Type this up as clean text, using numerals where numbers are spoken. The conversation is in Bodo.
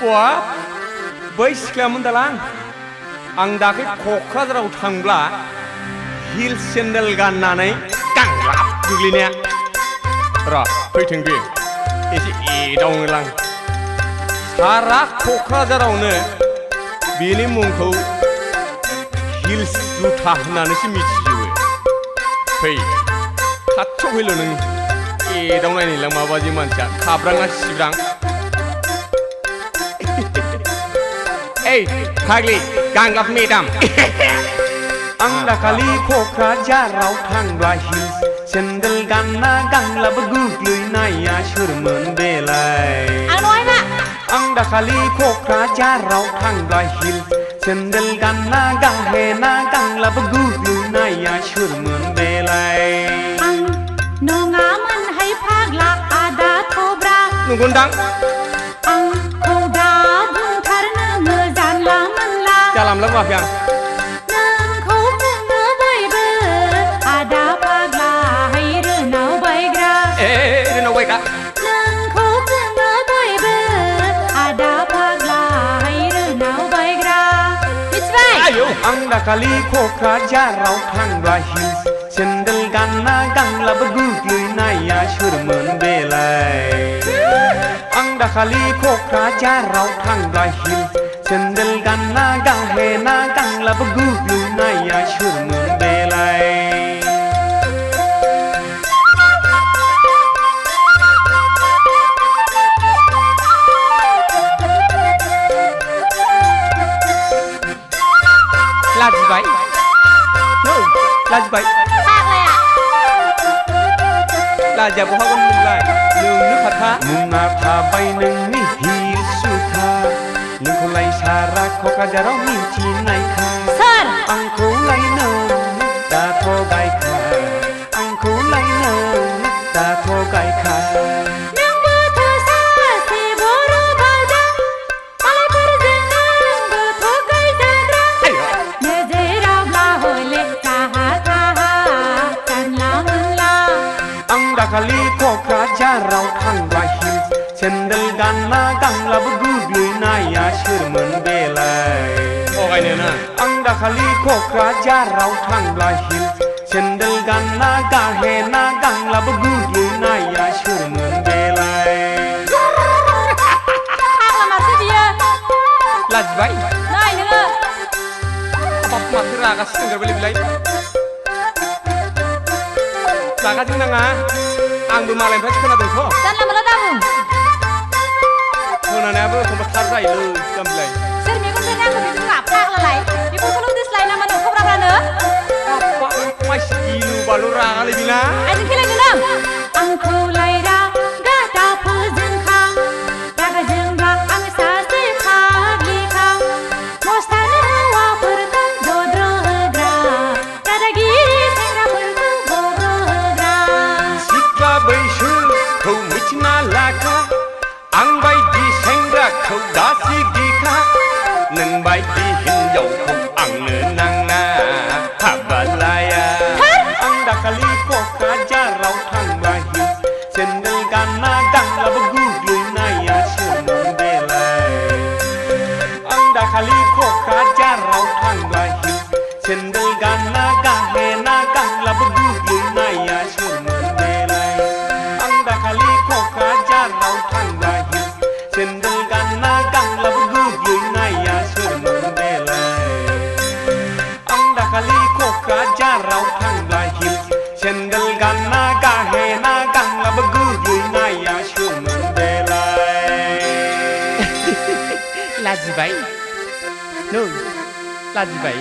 बाब बै सिख्लामोन दालां आं दाख्लै क'क्राझाराव थांब्ला हिल सेन्देल गाननानै गांलाब गोग्लैनाया र' फैथों बे एसे एदावनोलां सारा क'क्राझारावनो बेनि मुंखौ हिल्स जुथा होननानैसो मिथिजोबो फै खाथियाव फैल' नों एदावनायनिलां माबादि मानसिया खाब्राङा सिब्रां ओइ फाग्लि गांलाब मेदाम आं दाखालि क'क्राझाराव थांब्ला हिल्स सेन्देल गानना गांलाब गोग्लैनाया सोरमोन बेलाय आं दाखालि क'क्राझाराव थांब्ला हिल्स सेन्देल गानना गाहेना गांलाब गोग्लैनाया सोरमोन बेलाय आं नङामोनहाय फाग्ला आदा थब्रा नंगौदां आंखौ दा बुंथारनो जानला मोनला जालामला बुङाखै आं नोंखौ बुङो बयबो आदा फाग्ला हाय रोनाव बायग्रा रोनाव बायग्रा नोंखौ बुङो बयबो आदा फाग्ला हाय रोनाव बायग्रा मिथिबाय आं दाखालि क'क्राझाराव थांब्ला हिल्स सेन्देल गानना गांलाब गोग्लैनाया सोरमोन बेलाय आं दाखालि क'क्राझाराव थांब्ला हिल्स सेन्देल गानना गाहेना गांलाब गोग्लैनाया सोरमोन बेलाय लाजिबाय लाजिबाय लाजिया बहागोन नोंलाय नोंनो खाथा मुङा थाबाय नोंनि हिल्स जुथा नोंखौलाय सारा क'क्राझाराव मिथिनायखा सोर आंखौलाय नों दाथ' गायखा आंखौलाय नों दाथ' गायखा दाखालि क'क्राझाराव थांब्ला हिल्स सेन्देल गानना गांलाब गोग्लैनाया सोरमोन बेलाय थगायनोना आं दाखालि क'क्राझाराव थांब्ला हिल्स सेन्देल गानना गाहेना गांलाब गोग्लैनाया सोरमोन बेलाय फाग्ला माथो बियो लाजिबाय नाय नोङो बाप माथो रागासो जोंगारबायलै बिलाय रागा जोंनाङा आंबो मालायनिफ्रायसो खोनादोंथ' जानला मोनला दाबुं खोनानायाबो एखमबा थार जायोलै जाम्बिलाय सोर मेगनजों आंखौ बिदि बुङा फाग्लालाय बेफोरखौल' दिस्लाय नामा नों खब्राब्रानो मानसि गिलु बालु रागालै बिना आइजों खेलायनो नों आंखौलाय रागा दा फोजोंखां रागा जोंब्ला आं सासे फाग्लिखां मस्तान हौवाफोरखौ दद्र होग्रा दादागिरि सेंग्राफोरखौ गग्र होग्रा सिख्ला बैसोखौ मिथिना लाखा आं बायदि सेंग्राखौ दासि गिखा नों बायदि हिनजावखौ आंनो नाङा हाबा लाया आं दाखालि क'क्राझाराव थांब्ला हिल्स सेन्देल गानना गांलाब गोग्लैनाया सोरमोन बेलाय आं दाखालि क'क्राझाराव थांब्ला हिल्स सेन्देल गानना गाहेना गांलाब गोग्लैनाया सोरमोन बेलाय आं दाखालि क'क्राझाराव थांब्ला हिल्स सेन्देल गानना गांलाब गोग्लैनाया सोरमोन बेलाय आं दाखालि क'क्राझाराव थांब्ला हिल्स सेन्देल गानना गाहेना गांलाब गोग्लैनाया सोरमोन बेलाय लाजिबाय नों लाजिबाय